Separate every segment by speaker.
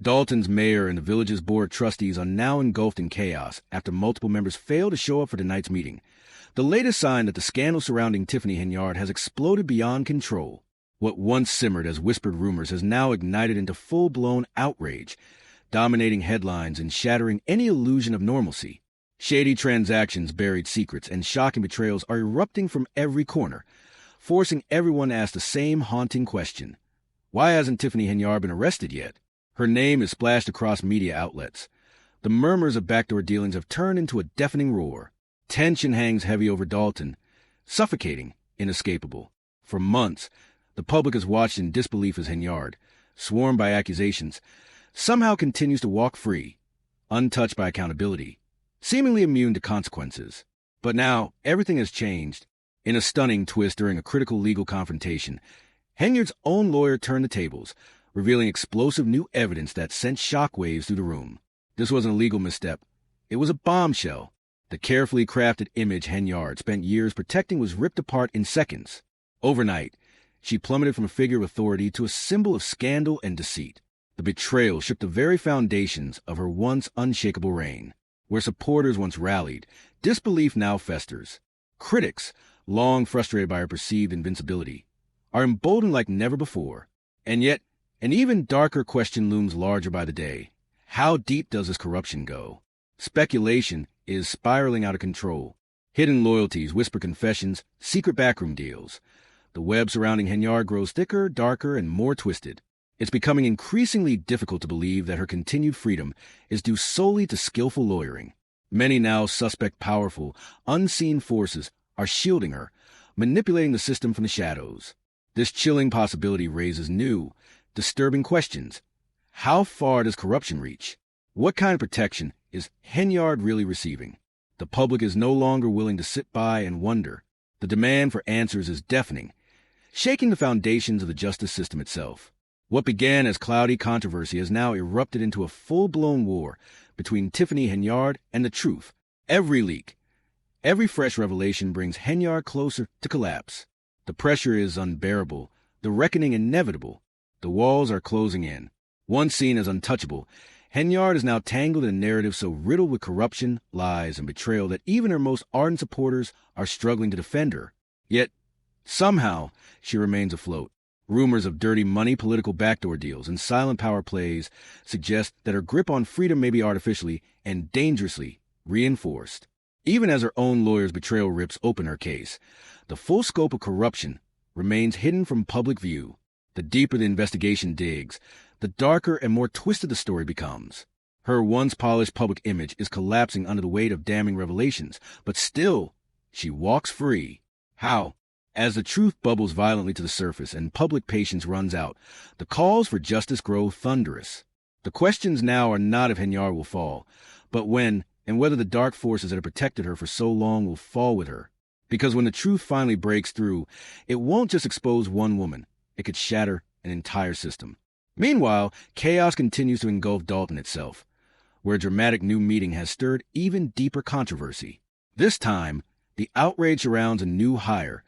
Speaker 1: Dalton's mayor and the village's board of trustees are now engulfed in chaos after multiple members fail to show up for tonight's meeting. The latest sign that the scandal surrounding Tiffany Henyard has exploded beyond control. What once simmered as whispered rumors has now ignited into full-blown outrage, dominating headlines and shattering any illusion of normalcy. Shady transactions, buried secrets, and shocking betrayals are erupting from every corner, forcing everyone to ask the same haunting question. Why hasn't Tiffany Henyard been arrested yet? Her name is splashed across media outlets. The murmurs of backdoor dealings have turned into a deafening roar. Tension hangs heavy over Dalton, suffocating, inescapable. For months, the public has watched in disbelief as Henyard, swarmed by accusations, somehow continues to walk free, untouched by accountability, seemingly immune to consequences. But now, everything has changed. In a stunning twist during a critical legal confrontation, Henyard's own lawyer turned the tables, revealing explosive new evidence that sent shockwaves through the room. This wasn't a legal misstep. It was a bombshell. The carefully crafted image Henyard spent years protecting was ripped apart in seconds. Overnight, she plummeted from a figure of authority to a symbol of scandal and deceit. The betrayal shook the very foundations of her once unshakable reign. Where supporters once rallied, disbelief now festers. Critics, long frustrated by her perceived invincibility, are emboldened like never before. And yet, an even darker question looms larger by the day. How deep does this corruption go? Speculation is spiraling out of control. Hidden loyalties, whispered confessions, secret backroom deals. The web surrounding Henyard grows thicker, darker, and more twisted. It's becoming increasingly difficult to believe that her continued freedom is due solely to skillful lawyering. Many now suspect powerful, unseen forces are shielding her, manipulating the system from the shadows. This chilling possibility raises new, disturbing questions. How far does corruption reach? What kind of protection is Henyard really receiving? The public is no longer willing to sit by and wonder. The demand for answers is deafening, shaking the foundations of the justice system itself. What began as cloudy controversy has now erupted into a full-blown war between Tiffany Henyard and the truth. Every leak, every fresh revelation brings Henyard closer to collapse. The pressure is unbearable, the reckoning inevitable. The walls are closing in. Once seen as untouchable, Henyard is now tangled in a narrative so riddled with corruption, lies, and betrayal that even her most ardent supporters are struggling to defend her. Yet, somehow, she remains afloat. Rumors of dirty money, political backdoor deals, and silent power plays suggest that her grip on freedom may be artificially and dangerously reinforced. Even as her own lawyer's betrayal rips open her case, the full scope of corruption remains hidden from public view. The deeper the investigation digs, the darker and more twisted the story becomes. Her once polished public image is collapsing under the weight of damning revelations, but still, she walks free. How? As the truth bubbles violently to the surface and public patience runs out, the calls for justice grow thunderous. The questions now are not if Henyard will fall, but when and whether the dark forces that have protected her for so long will fall with her. Because when the truth finally breaks through, it won't just expose one woman. It could shatter an entire system. Meanwhile, chaos continues to engulf Dalton itself, where a dramatic new meeting has stirred even deeper controversy. This time, the outrage surrounds a new hire,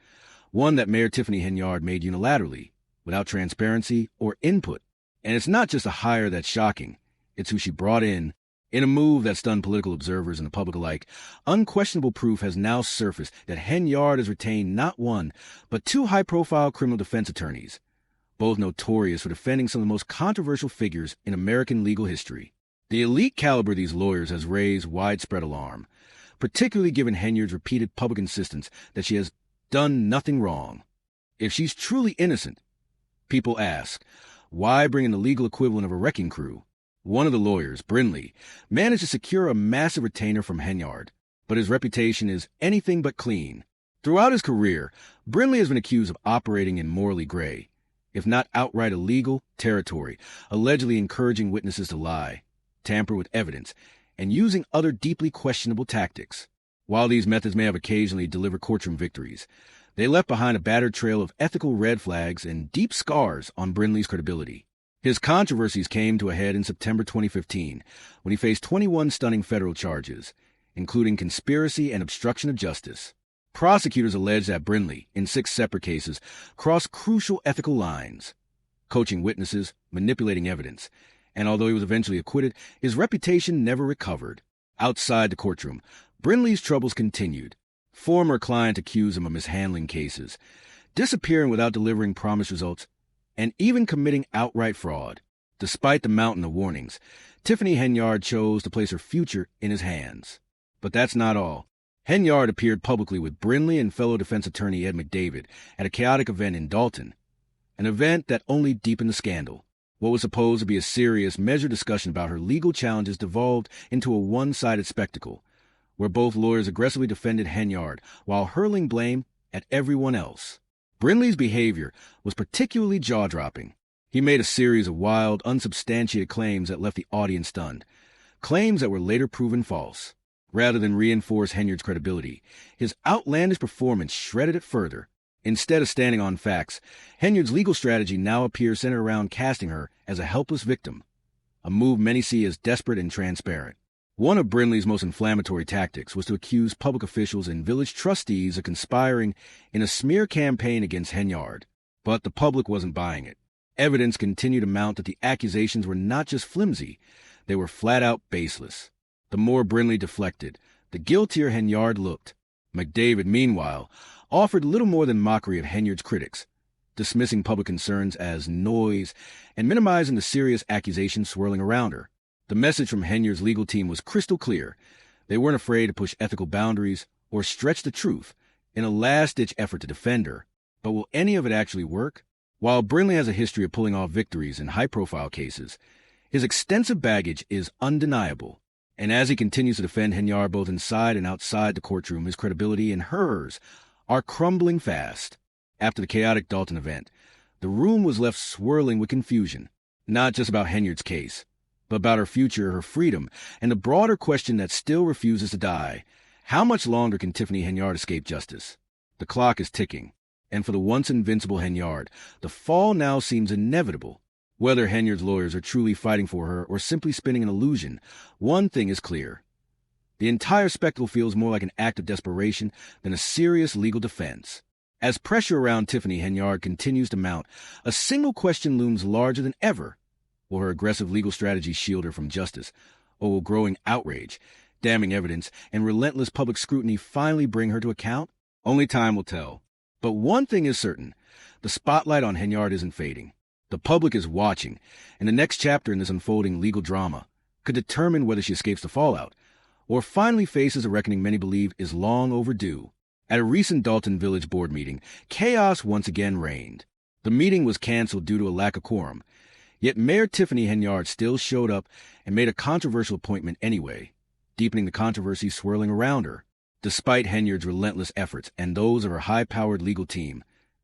Speaker 1: one that Mayor Tiffany Henyard made unilaterally, without transparency or input. And it's not just a hire that's shocking, it's who she brought in a move that stunned political observers and the public alike. Unquestionable proof has now surfaced that Henyard has retained not one, but two high-profile criminal defense attorneys, both notorious for defending some of the most controversial figures in American legal history. The elite caliber of these lawyers has raised widespread alarm, particularly given Henyard's repeated public insistence that she has done nothing wrong. If she's truly innocent, people ask, why bring in the legal equivalent of a wrecking crew? One of the lawyers, Brindley, managed to secure a massive retainer from Henyard, but his reputation is anything but clean. Throughout his career, Brindley has been accused of operating in morally gray, if not outright illegal, territory, allegedly encouraging witnesses to lie, tamper with evidence, and using other deeply questionable tactics. While these methods may have occasionally delivered courtroom victories, they left behind a battered trail of ethical red flags and deep scars on Brindley's credibility. His controversies came to a head in September 2015, when he faced 21 stunning federal charges, including conspiracy and obstruction of justice. Prosecutors alleged that Brindley, in 6 separate cases, crossed crucial ethical lines, coaching witnesses, manipulating evidence, and although he was eventually acquitted, his reputation never recovered. Outside the courtroom, Brinley's troubles continued. Former client accused him of mishandling cases, disappearing without delivering promised results, and even committing outright fraud. Despite the mountain of warnings, Tiffany Henyard chose to place her future in his hands. But that's not all. Henyard appeared publicly with Brinley and fellow defense attorney Ed McDavid at a chaotic event in Dalton, an event that only deepened the scandal. What was supposed to be a serious, measured discussion about her legal challenges devolved into a one-sided spectacle, where both lawyers aggressively defended Henyard while hurling blame at everyone else. Brinley's behavior was particularly jaw-dropping. He made a series of wild, unsubstantiated claims that left the audience stunned, claims that were later proven false. Rather than reinforce Henyard's credibility, his outlandish performance shredded it further. Instead of standing on facts, Henyard's legal strategy now appears centered around casting her as a helpless victim, a move many see as desperate and transparent. One of Brinley's most inflammatory tactics was to accuse public officials and village trustees of conspiring in a smear campaign against Henyard. But the public wasn't buying it. Evidence continued to mount that the accusations were not just flimsy, they were flat-out baseless. The more Brinley deflected, the guiltier Henyard looked. McDavid, meanwhile, offered little more than mockery of Henyard's critics, dismissing public concerns as noise and minimizing the serious accusations swirling around her. The message from Henyard's legal team was crystal clear. They weren't afraid to push ethical boundaries or stretch the truth in a last-ditch effort to defend her. But will any of it actually work? While Brinley has a history of pulling off victories in high-profile cases, his extensive baggage is undeniable. And as he continues to defend Henyard both inside and outside the courtroom, his credibility and hers are crumbling fast. After the chaotic Dalton event, the room was left swirling with confusion, not just about Henyard's case, but about her future, her freedom, and the broader question that still refuses to die. How much longer can Tiffany Henyard escape justice? The clock is ticking, and for the once invincible Henyard, the fall now seems inevitable. Whether Henyard's lawyers are truly fighting for her or simply spinning an illusion, one thing is clear. The entire spectacle feels more like an act of desperation than a serious legal defense. As pressure around Tiffany Henyard continues to mount, a single question looms larger than ever. Will her aggressive legal strategy shield her from justice, or will growing outrage, damning evidence, and relentless public scrutiny finally bring her to account? Only time will tell. But one thing is certain, the spotlight on Henyard isn't fading. The public is watching, and the next chapter in this unfolding legal drama could determine whether she escapes the fallout, or finally faces a reckoning many believe is long overdue. At a recent Dalton Village Board meeting, chaos once again reigned. The meeting was canceled due to a lack of quorum, yet Mayor Tiffany Henyard still showed up and made a controversial appointment anyway, deepening the controversy swirling around her. Despite Henyard's relentless efforts and those of her high-powered legal team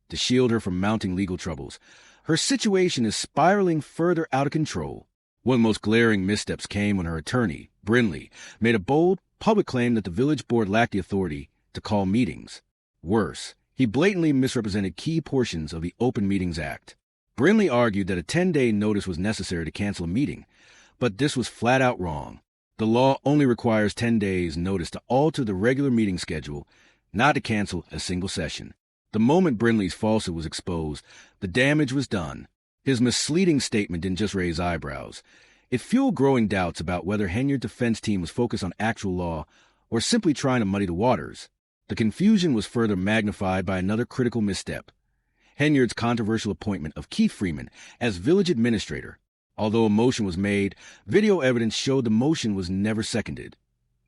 Speaker 1: to shield her from mounting legal troubles, her situation is spiraling further out of control. One of the most glaring missteps came when her attorney, Brinley, made a bold, public claim that the village board lacked the authority to call meetings. Worse, he blatantly misrepresented key portions of the Open Meetings Act. Brinley argued that a 10-day notice was necessary to cancel a meeting, but this was flat out wrong. The law only requires 10 days' notice to alter the regular meeting schedule, not to cancel a single session. The moment Brinley's falsehood was exposed, the damage was done. His misleading statement didn't just raise eyebrows. It fueled growing doubts about whether Henyard's defense team was focused on actual law or simply trying to muddy the waters. The confusion was further magnified by another critical misstep: Henyard's controversial appointment of Keith Freeman as village administrator. Although a motion was made, video evidence showed the motion was never seconded,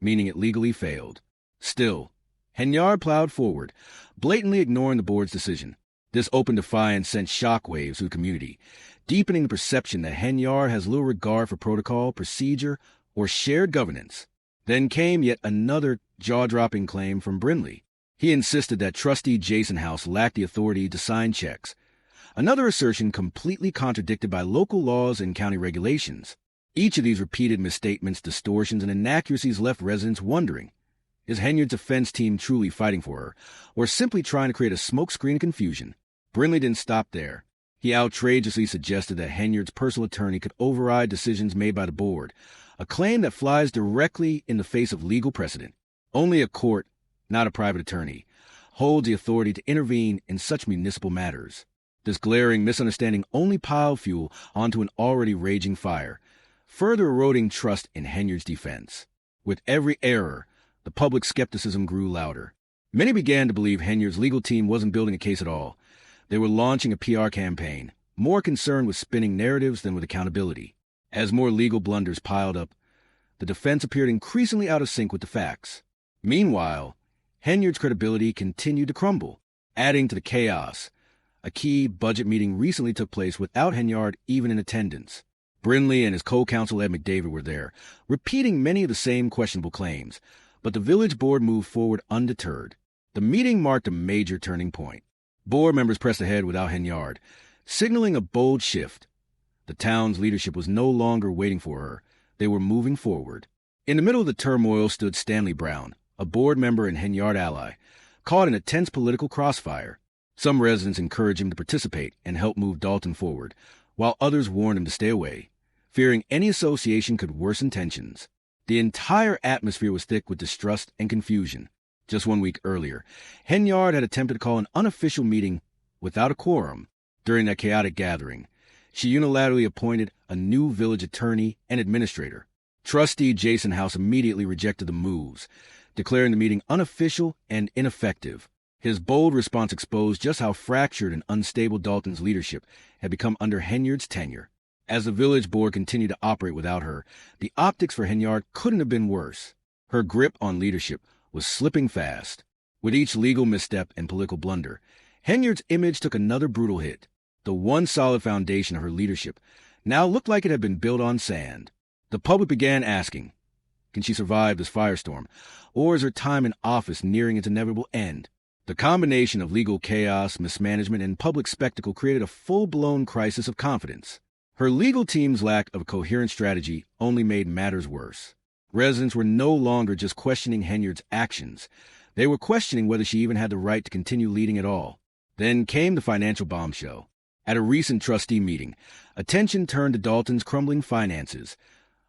Speaker 1: meaning it legally failed. Still, Henyard plowed forward, blatantly ignoring the board's decision. This open defiance sent shockwaves through the community, deepening the perception that Henyard has little regard for protocol, procedure, or shared governance. Then came yet another jaw-dropping claim from Brinley. He insisted that trustee Jason House lacked the authority to sign checks, another assertion completely contradicted by local laws and county regulations. Each of these repeated misstatements, distortions, and inaccuracies left residents wondering, is Henyard's defense team truly fighting for her, or simply trying to create a smokescreen of confusion? Brinley didn't stop there. He outrageously suggested that Henyard's personal attorney could override decisions made by the board, a claim that flies directly in the face of legal precedent. Only a court, not a private attorney, holds the authority to intervene in such municipal matters. This glaring misunderstanding only piled fuel onto an already raging fire, further eroding trust in Henyard's defense. With every error, the public skepticism grew louder. Many began to believe Henyard's legal team wasn't building a case at all. They were launching a PR campaign, more concerned with spinning narratives than with accountability. As more legal blunders piled up, the defense appeared increasingly out of sync with the facts. Meanwhile, Henyard's credibility continued to crumble, adding to the chaos. A key budget meeting recently took place without Henyard even in attendance. Brindley and his co-counsel Ed McDavid were there, repeating many of the same questionable claims, but the village board moved forward undeterred. The meeting marked a major turning point. Board members pressed ahead without Henyard, signaling a bold shift. The town's leadership was no longer waiting for her. They were moving forward. In the middle of the turmoil stood Stanley Brown, a board member and Henyard ally, caught in a tense political crossfire. Some residents encouraged him to participate and help move Dalton forward, while others warned him to stay away, fearing any association could worsen tensions. The entire atmosphere was thick with distrust and confusion. Just 1 week earlier, Henyard had attempted to call an unofficial meeting without a quorum. During that chaotic gathering, she unilaterally appointed a new village attorney and administrator. Trustee Jason House immediately rejected the moves, declaring the meeting unofficial and ineffective. His bold response exposed just how fractured and unstable Dalton's leadership had become under Henyard's tenure. As the village board continued to operate without her, the optics for Henyard couldn't have been worse. Her grip on leadership was slipping fast. With each legal misstep and political blunder, Henyard's image took another brutal hit. The one solid foundation of her leadership now looked like it had been built on sand. The public began asking, can she survive this firestorm, or is her time in office nearing its inevitable end? The combination of legal chaos, mismanagement, and public spectacle created a full-blown crisis of confidence. Her legal team's lack of a coherent strategy only made matters worse. Residents were no longer just questioning Henyard's actions. They were questioning whether she even had the right to continue leading at all. Then came the financial bombshell. At a recent trustee meeting, attention turned to Dalton's crumbling finances,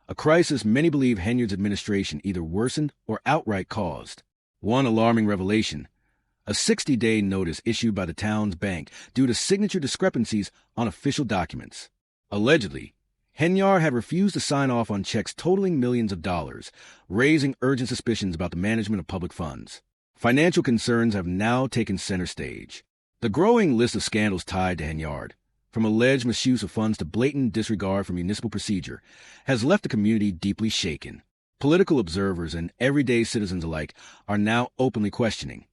Speaker 1: a crisis many believe Henyard's administration either worsened or outright caused. One alarming revelation: a 60-day notice issued by the town's bank due to signature discrepancies on official documents. Allegedly, Henyard had refused to sign off on checks totaling millions of dollars, raising urgent suspicions about the management of public funds. Financial concerns have now taken center stage. The growing list of scandals tied to Henyard, from alleged misuse of funds to blatant disregard for municipal procedure, has left the community deeply shaken. Political observers and everyday citizens alike are now openly questioning,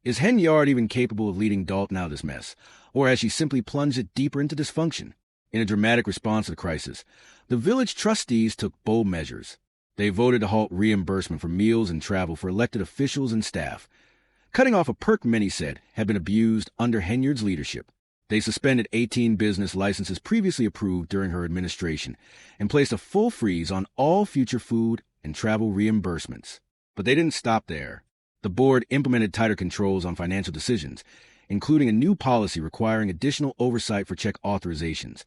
Speaker 1: is Henyard even capable of leading Dalton out of this mess, or has she simply plunged it deeper into dysfunction? In a dramatic response to the crisis, the village trustees took bold measures. They voted to halt reimbursement for meals and travel for elected officials and staff, cutting off a perk many said had been abused under Henyard's leadership. They suspended 18 business licenses previously approved during her administration and placed a full freeze on all future food and travel reimbursements. But they didn't stop there. The board implemented tighter controls on financial decisions, including a new policy requiring additional oversight for check authorizations,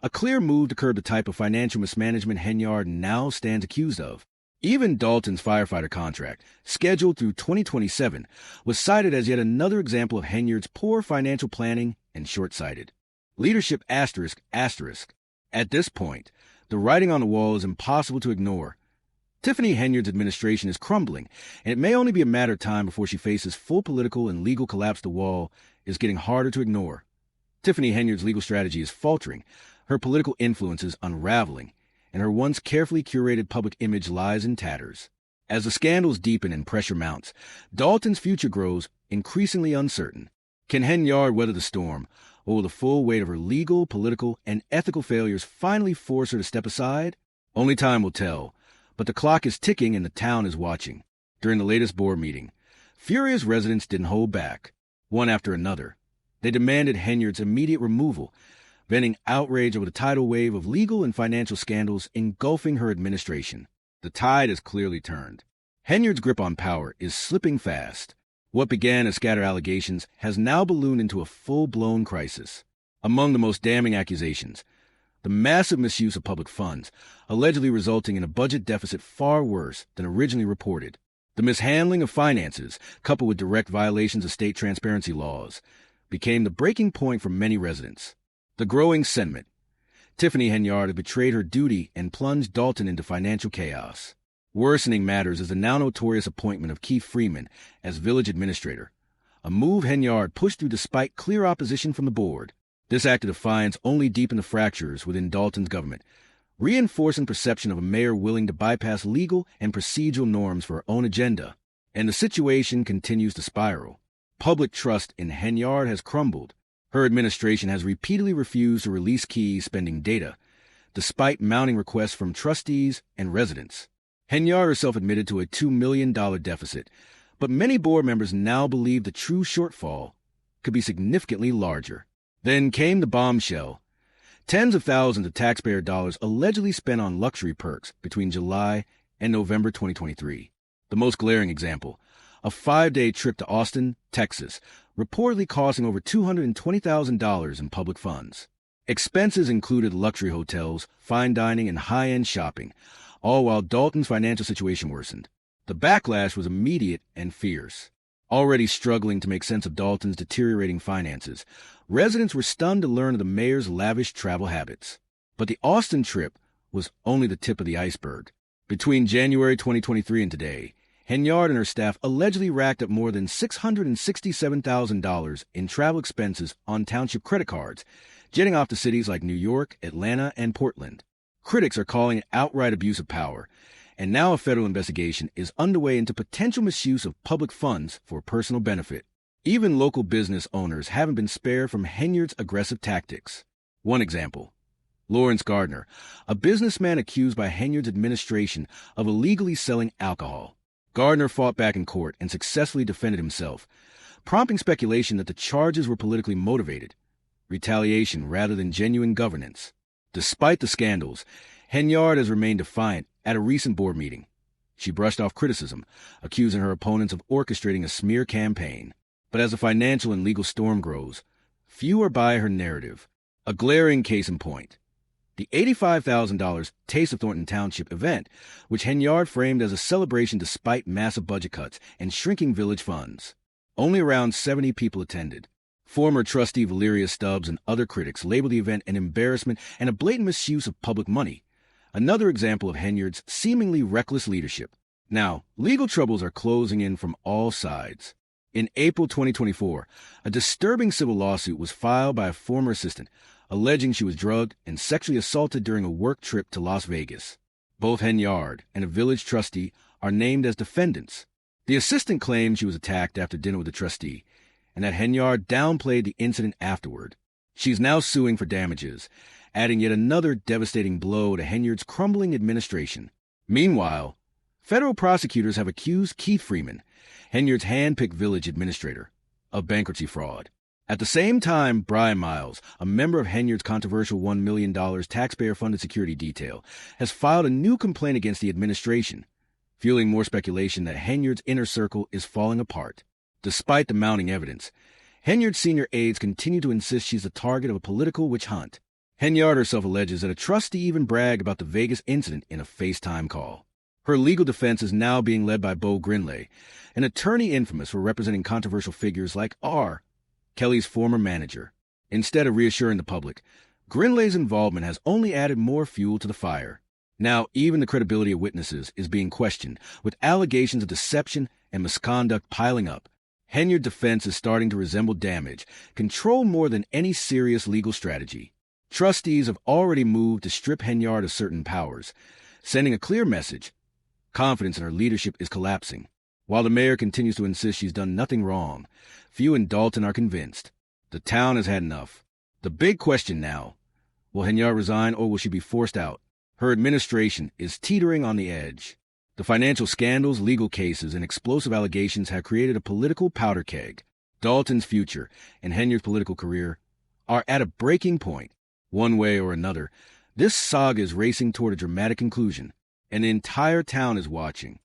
Speaker 1: a clear move to curb the type of financial mismanagement Henyard now stands accused of. Even Dalton's firefighter contract, scheduled through 2027, was cited as yet another example of Henyard's poor financial planning and short-sighted. Leadership ***. At this point, the writing on the wall is impossible to ignore. Tiffany Henyard's administration is crumbling, and it may only be a matter of time before she faces full political and legal collapse. The wall is getting harder to ignore. Tiffany Henyard's legal strategy is faltering, her political influence is unraveling, and her once carefully curated public image lies in tatters. As the scandals deepen and pressure mounts, Dalton's future grows increasingly uncertain. Can Henyard weather the storm, or will the full weight of her legal, political, and ethical failures finally force her to step aside? Only time will tell, but the clock is ticking and the town is watching. During the latest board meeting, furious residents didn't hold back. One after another, they demanded Henyard's immediate removal, venting outrage over the tidal wave of legal and financial scandals engulfing her administration. The tide has clearly turned. Henyard's grip on power is slipping fast. What began as scattered allegations has now ballooned into a full-blown crisis. Among the most damning accusations, the massive misuse of public funds, allegedly resulting in a budget deficit far worse than originally reported. The mishandling of finances, coupled with direct violations of state transparency laws, became the breaking point for many residents. The growing sentiment: Tiffany Henyard has betrayed her duty and plunged Dalton into financial chaos. Worsening matters is the now notorious appointment of Keith Freeman as village administrator, a move Henyard pushed through despite clear opposition from the board. This act of defiance only deepened the fractures within Dalton's government, reinforcing perception of a mayor willing to bypass legal and procedural norms for her own agenda. And the situation continues to spiral. Public trust in Henyard has crumbled. Her administration has repeatedly refused to release key spending data, despite mounting requests from trustees and residents. Henyard herself admitted to a $2 million deficit, but many board members now believe the true shortfall could be significantly larger. Then came the bombshell. Tens of thousands of taxpayer dollars allegedly spent on luxury perks between July and November 2023. The most glaring example, a 5-day trip to Austin, Texas, reportedly costing over $220,000 in public funds. Expenses included luxury hotels, fine dining, and high-end shopping, all while Dalton's financial situation worsened. The backlash was immediate and fierce. Already struggling to make sense of Dalton's deteriorating finances, residents were stunned to learn of the mayor's lavish travel habits. But the Austin trip was only the tip of the iceberg. Between January 2023 and today, Henyard and her staff allegedly racked up more than $667,000 in travel expenses on township credit cards, jetting off to cities like New York, Atlanta, and Portland. Critics are calling it outright abuse of power, and now a federal investigation is underway into potential misuse of public funds for personal benefit. Even local business owners haven't been spared from Henyard's aggressive tactics. One example, Lawrence Gardner, a businessman accused by Henyard's administration of illegally selling alcohol. Gardner fought back in court and successfully defended himself, prompting speculation that the charges were politically motivated, retaliation rather than genuine governance. Despite the scandals, Henyard has remained defiant at a recent board meeting. She brushed off criticism, accusing her opponents of orchestrating a smear campaign. But as the financial and legal storm grows, few are by her narrative. A glaring case in point, the $85,000 Taste of Thornton Township event, which Henyard framed as a celebration despite massive budget cuts and shrinking village funds. Only around 70 people attended. Former trustee Valeria Stubbs and other critics labeled the event an embarrassment and a blatant misuse of public money, another example of Henyard's seemingly reckless leadership. Now, legal troubles are closing in from all sides. In April 2024, a disturbing civil lawsuit was filed by a former assistant, alleging she was drugged and sexually assaulted during a work trip to Las Vegas. Both Henyard and a village trustee are named as defendants. The assistant claimed she was attacked after dinner with the trustee, and that Henyard downplayed the incident afterward. She's now suing for damages, adding yet another devastating blow to Henyard's crumbling administration. Meanwhile, federal prosecutors have accused Keith Freeman, Henyard's hand-picked village administrator, of bankruptcy fraud. At the same time, Brian Miles, a member of Henyard's controversial $1 million taxpayer-funded security detail, has filed a new complaint against the administration, fueling more speculation that Henyard's inner circle is falling apart. Despite the mounting evidence, Henyard's senior aides continue to insist she's the target of a political witch hunt. Henyard herself alleges that a trustee even bragged about the Vegas incident in a FaceTime call. Her legal defense is now being led by Bo Grinley, an attorney infamous for representing controversial figures like R. Kelly's former manager. Instead of reassuring the public, Grinley's involvement has only added more fuel to the fire. Now, even the credibility of witnesses is being questioned, with allegations of deception and misconduct piling up. Henyard's defense is starting to resemble damage, control more than any serious legal strategy. Trustees have already moved to strip Henyard of certain powers, sending a clear message. Confidence in her leadership is collapsing. While the mayor continues to insist she's done nothing wrong, few in Dalton are convinced. The town has had enough. The big question now, will Henyard resign or will she be forced out? Her administration is teetering on the edge. The financial scandals, legal cases, and explosive allegations have created a political powder keg. Dalton's future and Henyard's political career are at a breaking point. One way or another, this saga is racing toward a dramatic conclusion, and the entire town is watching.